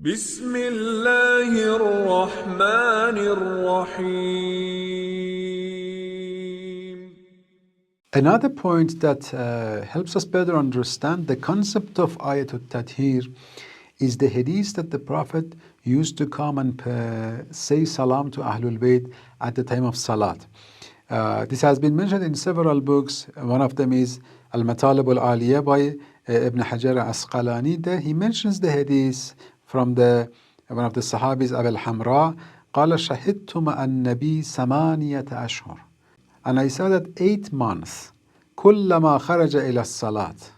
بسم الله الرحمن الرحيم. Another point that helps us better understand the concept of ayatul Tathir is the hadith that the Prophet used to come and say salam to ahlulbayt at the time of salat. This has been mentioned in several books. One of them is Al-Matalib al-Aliyah by Ibn Hajar al-Asqalani. There he mentions the hadith from one of the Sahabis, Abu al-Hamra. قال شهدت مع النبي 8 أشهر. And I saw that 8 months. كلما خرج إلى الصلاة.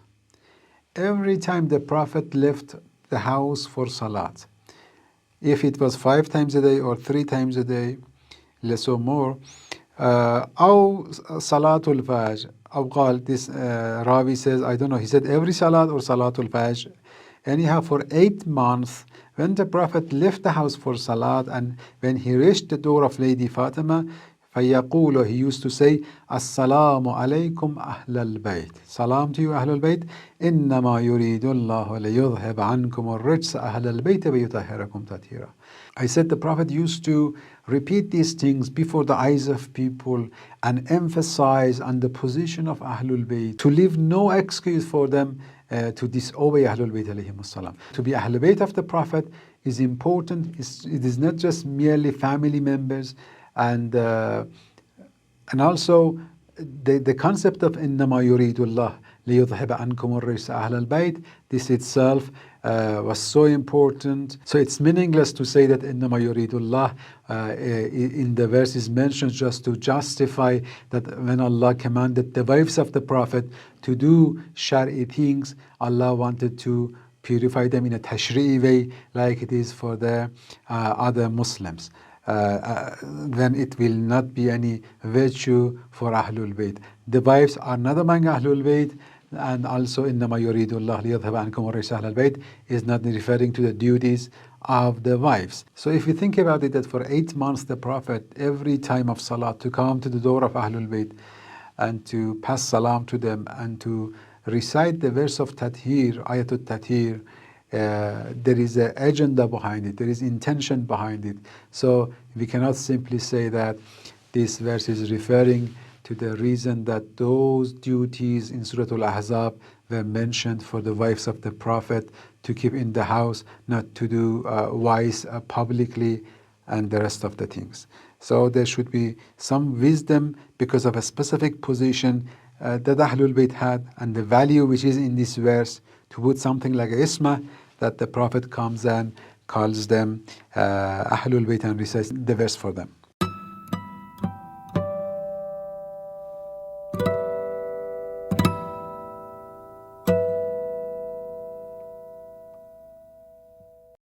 Every time the Prophet left the house for salat, if it was 5 times a day or 3 times a day, less or more, أو صلاة الفجر أو قال, this Ravi says, I don't know, he said every salat or salatul fajr. Anyhow, for 8 months, when the Prophet left the house for salat and when he reached the door of Lady Fatima, فيقول, he used to say, السلام عليكم أهل البيت. Salam to you, أهل البيت. إنما يريد الله ليذهب عنكم الرجس أهل البيت ويطهركم تطهيرا. I said the Prophet used to repeat these things before the eyes of people and emphasize on the position of Ahlul Bayt, to leave no excuse for them to disobey Ahlul Bayt alayhimus salam. To be Ahlul Bayt of the Prophet is important. It is not just merely family members, and also the concept of إنما يريد الله ليذهب عنكم الرجس أهل البيت, this itself was so important. So it's meaningless to say that إنما يريد الله in the verse is mentioned just to justify that when Allah commanded the wives of the Prophet to do shari things, Allah wanted to purify them in a tashri'i way like it is for the other Muslims. Then it will not be any virtue for Ahlul Bayt. The wives are not among Ahlul Bayt, and also إنما يريد الله ليذهب عنكم الرجس أهل البيت is not referring to the duties of the wives. So if you think about it, that for 8 months the Prophet, every time of Salat, to come to the door of Ahlul Bayt and to pass salam to them and to recite the verse of Tathir, ayatul Tathir, there is an agenda behind it, there is intention behind it. So we cannot simply say that this verse is referring to the reason that those duties in Surah Al-Ahzab were mentioned for the wives of the Prophet to keep in the house, not to do wise publicly and the rest of the things. So there should be some wisdom because of a specific position that Ahlul Bayt had and the value which is in this verse, to put something like Isma, that the Prophet comes and calls them Ahlul Bayt and recites the verse for them.